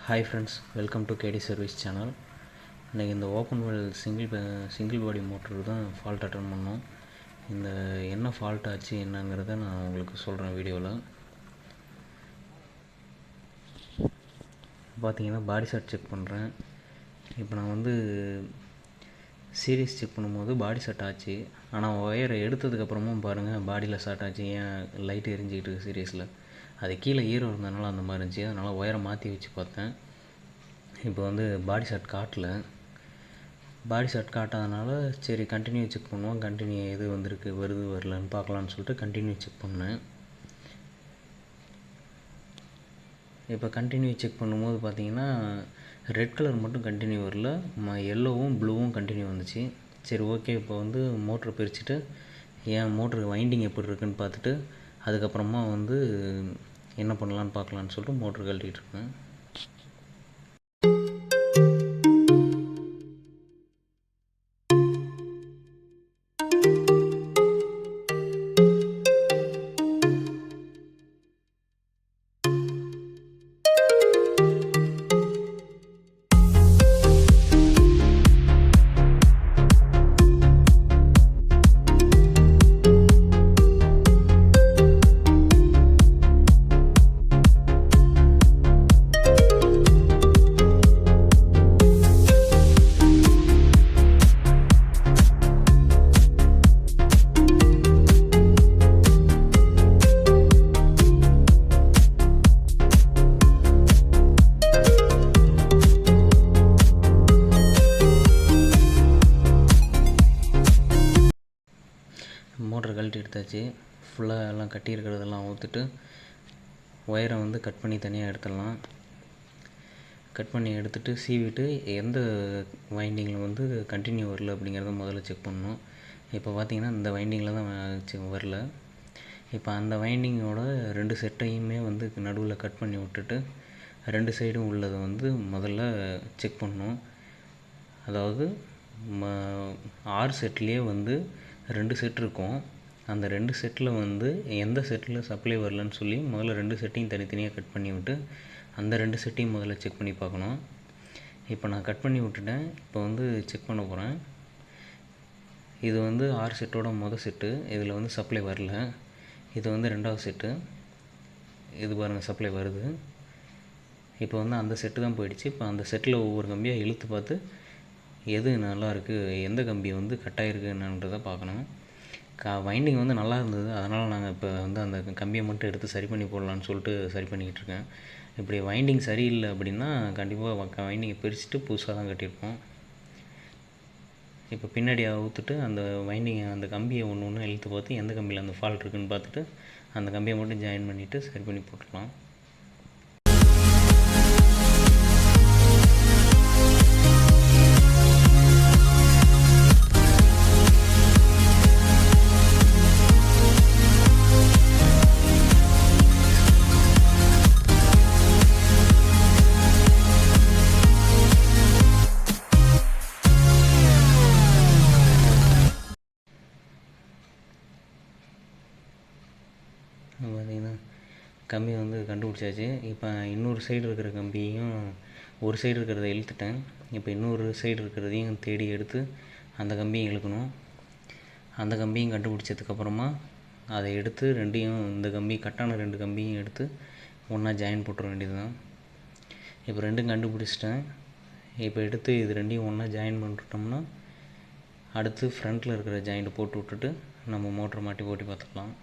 Hi friends, welcome to KD Service channel. இன்றைக்கி இந்த open well single பாடி மோட்டருக்கு தான் ஃபால்ட் அட்டன் பண்ணோம். இந்த என்ன ஃபால்ட் ஆச்சு என்னங்கிறத நான் உங்களுக்கு சொல்கிறேன் வீடியோவில். பார்த்தீங்கன்னா பாடி ஷாட் செக் பண்ணுறேன். இப்போ நான் வந்து சீரிஸ் செக் பண்ணும்போது பாடி ஷாட் ஆச்சு. ஆனால் ஒயரை எடுத்ததுக்கப்புறமும் பாருங்கள் பாடியில் ஷாட் ஆச்சு. ஏன் லைட்டு எரிஞ்சிக்கிட்டு இருக்குது சீரியஸில். அது கீழே ஈரம் இருந்ததுனால அந்த மாதிரி இருந்துச்சு. அதனால் ஒயரை மாற்றி வச்சு பார்த்தேன். இப்போ வந்து பாடி ஷாட் காட்டல. பாடி ஷாட் காட்டாதனால சரி கண்டினியூ செக் பண்ணுவோம், கண்டினியூ எது வந்திருக்கு வரலன்னு பார்க்கலான்னு சொல்லிட்டு கண்டினியூ செக் பண்ணேன். இப்போ கண்டினியூ செக் பண்ணும்போது பார்த்தீங்கன்னா ரெட் கலர் மட்டும் கண்டினியூ வரல, எல்லோவும் ப்ளூவும் கண்டினியூ வந்துச்சு. சரி ஓகே, இப்போ வந்து மோட்ரு பிரிச்சுட்டு ஏன் மோட்ரு வைண்டிங் எப்படி இருக்குன்னு பார்த்துட்டு அதுக்கப்புறமா வந்து என்ன பண்ணலான்னு பார்க்கலான்னு சொல்லிட்டு மோட்ரு கழட்டிகிட்டு இருக்கேன். மோட்டர் கழட்டி எடுத்தாச்சு. ஃபுல்லாக எல்லாம் கட்டி இருக்கிறதெல்லாம் ஊற்றுட்டு ஒயரை வந்து கட் பண்ணி தனியாக எடுத்துடலாம். கட் பண்ணி எடுத்துகிட்டு சீவிட்டு எந்த வைண்டிங்கில் வந்து கண்டினியூ வரல அப்படிங்கிறத முதல்ல செக் பண்ணணும். இப்போ பார்த்திங்கன்னா இந்த வைண்டிங்கில் தான் வரல. இப்போ அந்த வைண்டிங்கோட 2 செட்டையுமே வந்து நடுவில் கட் பண்ணி விட்டுட்டு 2 சைடும் உள்ளதை வந்து முதல்ல செக் பண்ணணும். அதாவது 6 செட்லேயே வந்து 2 செட் இருக்கும். அந்த 2 செட்டில் வந்து எந்த செட்டில் சப்ளை வரலன்னு சொல்லி முதல்ல 2 செட்டையும் தனித்தனியாக கட் பண்ணி விட்டு அந்த 2 செட்டையும் முதல்ல செக் பண்ணி பார்க்கணும். இப்போ நான் கட் பண்ணி விட்டுட்டேன். இப்போ வந்து செக் பண்ண போகிறேன். இது வந்து 6 செட்டோட மொதல் செட்டு. இதில் வந்து சப்ளை வரல. இது வந்து 2வது செட்டு. இது பாருங்கள் சப்ளை வருது. இப்போ வந்து அந்த செட்டு தான் போயிடுச்சு. இப்போ அந்த செட்டில் ஒவ்வொரு கம்பியாக இழுத்து பார்த்து எது நல்லாயிருக்கு, எந்த கம்பி வந்து கட்டாயிருக்கு என்னன்றதை பார்க்கணும். வைண்டிங் வந்து நல்லா இருந்தது. அதனால் நாங்கள் இப்போ வந்து அந்த கம்பியை மட்டும் எடுத்து சரி பண்ணி போடலான்னு சொல்லிட்டு சரி பண்ணிக்கிட்டு இருக்கேன். இப்படி வைண்டிங் சரியில்லை அப்படின்னா கண்டிப்பாக வைண்டிங்கை பிரிச்சுட்டு புதுசாக தான் கட்டியிருப்போம். இப்போ பின்னாடி ஊற்றுட்டு அந்த வைண்டிங்கை அந்த கம்பியை ஒன்று இழுத்து பார்த்து எந்த கம்பியில் அந்த ஃபால்ட் இருக்குதுன்னு பார்த்துட்டு அந்த கம்பியை மட்டும் ஜாயின் பண்ணிவிட்டு சரி பண்ணி போட்டுடலாம். பார்த்திங்கன்னா கம்பி வந்து கண்டுபிடிச்சாச்சு. இப்போ இன்னொரு சைடு இருக்கிற கம்பியையும் ஒரு சைடு இருக்கிறத இழுத்துட்டேன். இப்போ இன்னொரு சைடு இருக்கிறதையும் தேடி எடுத்து அந்த கம்பியும் இழுக்கணும். அந்த கம்பியும் கண்டுபிடிச்சதுக்கப்புறமா அதை எடுத்து ரெண்டையும் இந்த கம்பி கட்டான 2 கம்பியும் எடுத்து ஒன்றா ஜாயின் போட்டுற வேண்டியது தான். இப்போ 2ம் கண்டுபிடிச்சிட்டேன். இப்போ எடுத்து இது 2ஐயும் ஒன்றா ஜாயின் பண்ணிட்டோம்னா அடுத்து ஃப்ரண்ட்டில் இருக்கிற ஜாயிண்ட் போட்டு விட்டுட்டு நம்ம மோட்டரை மாட்டி ஓட்டி பார்த்துக்கலாம்.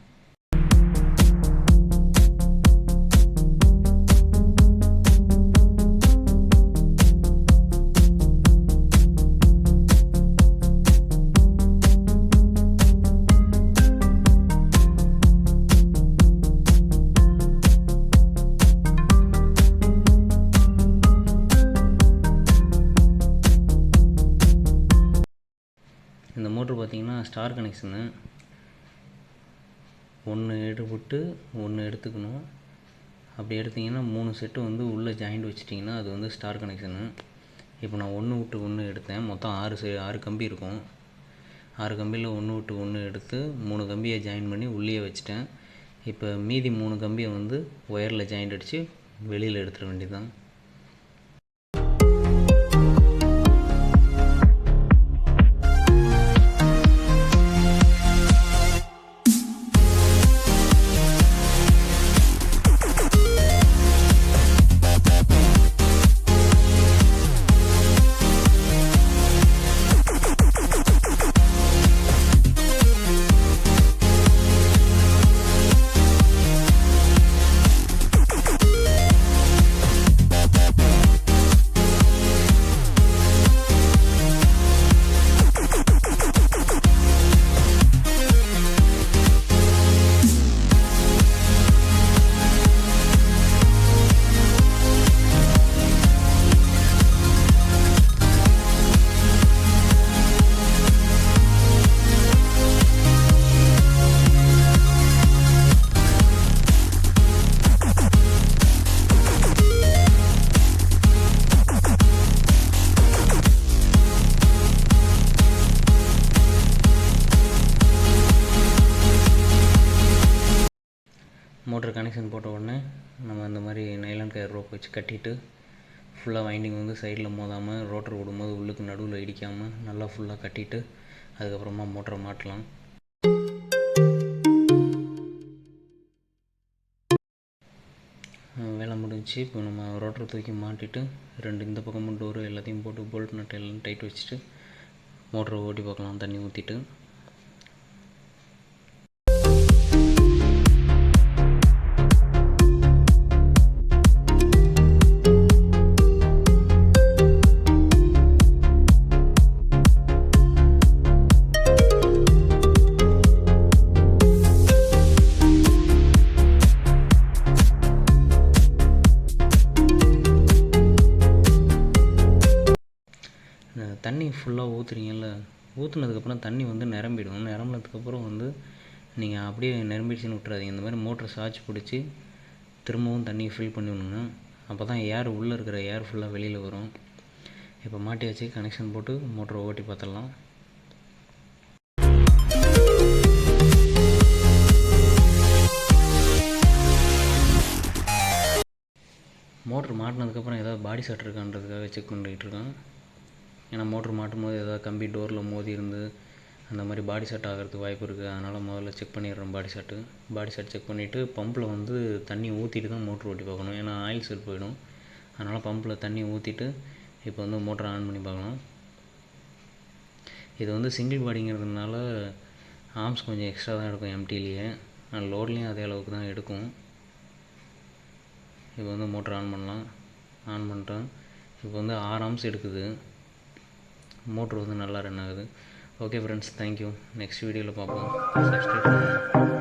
இந்த மோட்ரு பார்த்திங்கன்னா ஸ்டார் கனெக்ஷனு. 1 எடுத்துவிட்டு 1 எடுத்துக்கணும். அப்படி எடுத்திங்கன்னா 3 செட்டு வந்து உள்ளே ஜாயிண்ட் வச்சிட்டிங்கன்னா அது வந்து ஸ்டார் கனெக்ஷனு. இப்போ நான் 1 விட்டு 1 எடுத்தேன். மொத்தம் 6 கம்பி இருக்கும். 6 கம்பியில் 1 விட்டு 1 எடுத்து 3 கம்பியை ஜாயின் பண்ணி உள்ளே வச்சிட்டேன். இப்போ மீதி 3 கம்பியை வந்து ஒயரில் ஜாயிண்ட் அடித்து வெளியில் எடுத்துட வேண்டியது தான். மோட்ரு கனெக்ஷன் போட்ட உடனே நம்ம இந்த மாதிரி நைலான் கயர் ரோப் வச்சு கட்டிட்டு ஃபுல்லாக வைண்டிங் வந்து சைடில் மோதாமல் ரோட்டர் விடும்போது உள்ளுக்கு நடுவில் இடிக்காமல் நல்லா ஃபுல்லாக கட்டிட்டு அதுக்கப்புறமா மோட்டரை மாட்டலாம். வேலை முடிஞ்சிச்சு. இப்போ நம்ம ரோட்டரை தூக்கி மாட்டிட்டு இந்த பக்கமும் டோரு எல்லாத்தையும் போட்டு போல்ட் நட்டு எல்லாம் டைட் வச்சுட்டு மோட்டரை ஓட்டி பார்க்கலாம் தண்ணி ஊற்றிட்டு. தண்ணி ஃபுல்லாக ஊற்றுறீங்கல்ல, ஊற்றுனதுக்கப்புறம் தண்ணி வந்து நிரம்பிடும். நிரம்பினதுக்கப்புறம் வந்து நீங்கள் அப்படியே நிரம்பிடுச்சின்னு விட்றாதீங்க. இந்த மாதிரி மோட்டரை சாய்ச்சி பிடிச்சி திரும்பவும் தண்ணியை ஃபில் பண்ணி விடணுங்க. அப்போ தான் ஏர் உள்ளே இருக்கிற ஏர் ஃபுல்லாக வெளியில் வரும். இப்போ மாட்டியாச்சு. கனெக்ஷன் போட்டு மோட்டரை ஓட்டி பார்த்துடலாம். மோட்ரு மாட்டினதுக்கப்புறம் ஏதாவது பாடி ஷாட் இருக்கான்றதுக்காக செக் பண்ணிக்கிட்டு இருக்கேன். ஏன்னா மோட்ரு மாட்டும் போது ஏதாவது கம்பி டோரில் மோதி இருந்து அந்த மாதிரி பாடி ஷாட் ஆகிறதுக்கு வாய்ப்பு இருக்குது. அதனால் முதல்ல செக் பண்ணிடுறேன் பாடி ஷாட் செக் பண்ணிவிட்டு பம்பில் வந்து தண்ணி ஊற்றிட்டு தான் மோட்ரு ஓட்டி பார்க்கணும். ஏன்னா ஆயில் செல் போயிடும். அதனால் பம்பில் தண்ணி ஊற்றிட்டு இப்போ வந்து மோட்டரை ஆன் பண்ணி பார்க்கலாம். இது வந்து சிங்கிள் பாடிங்கிறதுனால ஆர்ம்ஸ் கொஞ்சம் எக்ஸ்ட்ரா தான் எடுக்கும் எம்டிலேயே. லோட்லேயும் அதே அளவுக்கு தான் எடுக்கும். இப்போ வந்து மோட்டர் ஆன் பண்ணலாம். ஆன் பண்ணிட்டேன். இப்போ வந்து 6 ஆர்ம்ஸ் எடுக்குது. மோட்ரு வந்து நல்லா ரன் ஆகுது. Okay friends, thank you. நெக்ஸ்ட் வீடியோவில் பார்ப்போம். சப்ஸ்கிரைப் பண்ணுங்கள்.